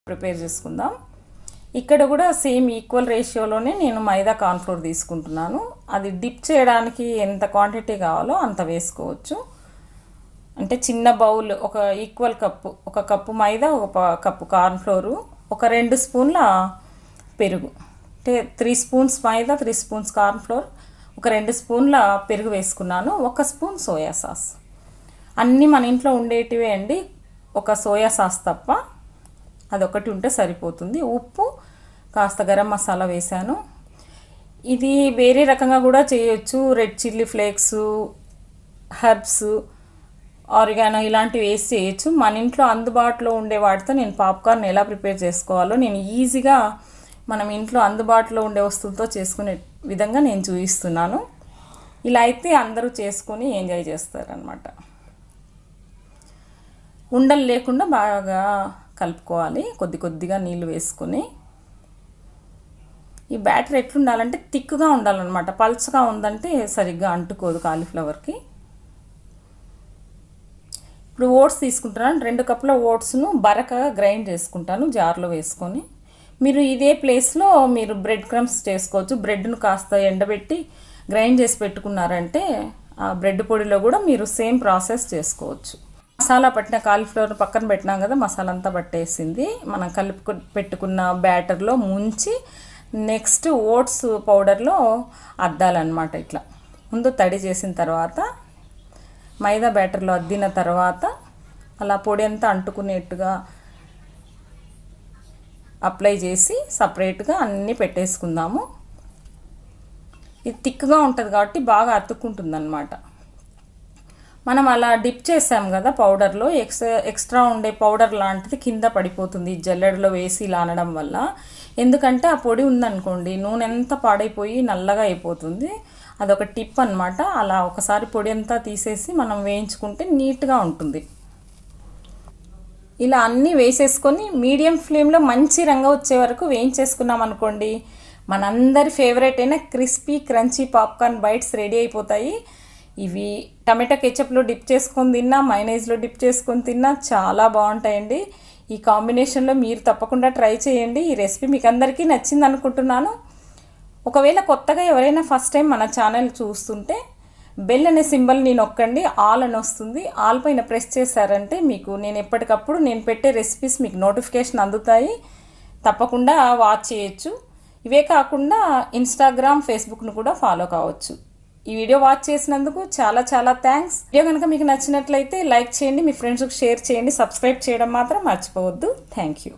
Prepare చేసుకుందాం. ఇక్కడ కూడా సేమ్ ఈక్వల్ రేషియోలోనే నేను మైదా కార్న్ఫ్లోర్ తీసుకుంటున్నాను. అది డిప్ చేయడానికి ఎంత క్వాంటిటీ కావాలో అంత వేసుకోవచ్చు. అంటే చిన్న బౌల్ ఒక ఈక్వల్ కప్పు, ఒక కప్పు మైదా, ఒక కప్పు కార్న్ఫ్లోరు, ఒక 2 స్పూన్ల పెరుగు, అంటే 3 స్పూన్స్ మైదా, 3 స్పూన్స్ కార్న్ఫ్లోర్, ఒక 2 స్పూన్ల పెరుగు వేసుకున్నాను, 1 స్పూన్ సోయా సాస్. అన్నీ మన ఇంట్లో ఉండేటివే అండి, ఒక సోయా సాస్ తప్ప అదొకటి ఉంటే సరిపోతుంది. ఉప్పు, కాస్త గరం మసాలా వేసాను. ఇది వేరే రకంగా కూడా చేయొచ్చు. Red chilli flakes, herbs, oregano ఇలాంటివి వేసి చేయొచ్చు. మన ఇంట్లో అందుబాటులో ఉండే వాటితో నేను పాప్కార్న్ ఎలా ప్రిపేర్ చేసుకోవాలో నేను ఈజీగా మనం ఇంట్లో అందుబాటులో ఉండే వస్తువులతో చేసుకునే విధంగా నేను చూపిస్తున్నాను. ఇలా అయితే అందరూ చేసుకొని ఎంజాయ్ చేస్తారనమాట. ఉండలు లేకుండా బాగా కలుపుకోవాలి, కొద్ది కొద్దిగా నీళ్ళు వేసుకొని. ఈ బ్యాటర్ ఎట్లుండాలంటే థిక్గా ఉండాలన్నమాట. పల్చగా ఉందంటే సరిగ్గా అంటుకోదు కాలీఫ్లవర్కి. ఇప్పుడు ఓట్స్ తీసుకుంటున్నాను. 2 కప్పుల ఓట్స్ను బరకగా గ్రైండ్ చేసుకుంటాను జార్లో వేసుకొని. మీరు ఇదే ప్లేస్లో మీరు బ్రెడ్ క్రమ్స్ చేసుకోవచ్చు. బ్రెడ్ను కాస్త ఎండబెట్టి గ్రైండ్ చేసి పెట్టుకున్నారంటే ఆ బ్రెడ్ పొడిలో కూడా మీరు సేమ్ ప్రాసెస్ చేసుకోవచ్చు. మసాలా పట్టిన కాలీఫ్లవర్ పక్కన పెట్టినాం కదా, మసాలా అంతా పట్టేసింది. మనం కలిపి పెట్టుకున్న బ్యాటర్లో ముంచి నెక్స్ట్ ఓట్స్ పౌడర్లో అద్దాలన్నమాట. ఇట్లా ముందు తడి చేసిన తర్వాత మైదా బ్యాటర్లో అద్దిన తర్వాత అలా పొడి అంతా అంటుకునేట్టుగా అప్లై చేసి సపరేట్గా అన్నీ పెట్టేసుకుందాము. ఇది థిక్గా ఉంటుంది కాబట్టి బాగా అతుక్కుంటుంది అన్నమాట. మనం అలా డిప్ చేసాం కదా పౌడర్లో, ఎక్స్ట్రా ఉండే పౌడర్ లాంటిది కింద పడిపోతుంది జల్లెడలో వేసి ఇలా అనడం వల్ల. ఎందుకంటే ఆ పొడి ఉందనుకోండి నూనె ఎంత పాడైపోయి నల్లగా అయిపోతుంది. అదొక టిప్ అన్నమాట. అలా ఒకసారి పొడి అంతా తీసేసి మనం వేయించుకుంటే నీట్గా ఉంటుంది. ఇలా అన్నీ వేసేసుకొని మీడియం ఫ్లేమ్లో మంచి రంగు వచ్చే వరకు వేయించేసుకున్నాం అనుకోండి, మనందరి ఫేవరెట్ అయిన crispy crunchy popcorn bites ready అయిపోతాయి. ఇవి టమాటా కెచప్లో డిప్ చేసుకొని తిన్నా, మైనైజ్లో డిప్ చేసుకొని తిన్నా చాలా బాగుంటాయండి. ఈ కాంబినేషన్లో మీరు తప్పకుండా ట్రై చేయండి. ఈ రెసిపీ మీకు అందరికీ నచ్చింది అనుకుంటున్నాను. ఒకవేళ కొత్తగా ఎవరైనా ఫస్ట్ టైం మన ఛానల్ చూస్తుంటే బెల్ అనే సింబల్ని నొక్కండి, ఆల్ అని వస్తుంది. ఆల్ పైన ప్రెస్ చేశారంటే మీకు నేను ఎప్పటికప్పుడు నేను పెట్టే రెసిపీస్ మీకు నోటిఫికేషన్ అందుతాయి. తప్పకుండా వాచ్ చేయొచ్చు. ఇవే కాకుండా ఇన్స్టాగ్రామ్, ఫేస్బుక్ను కూడా ఫాలో కావచ్చు. ఈ వీడియో వాచ్ చేసినందుకు చాలా చాలా థ్యాంక్స్. వీడియో కనుక మీకు నచ్చినట్లయితే లైక్ చేయండి, మీ ఫ్రెండ్స్కి షేర్ చేయండి, సబ్స్క్రైబ్ చేయడం మాత్రం మర్చిపోవద్దు. Thank you.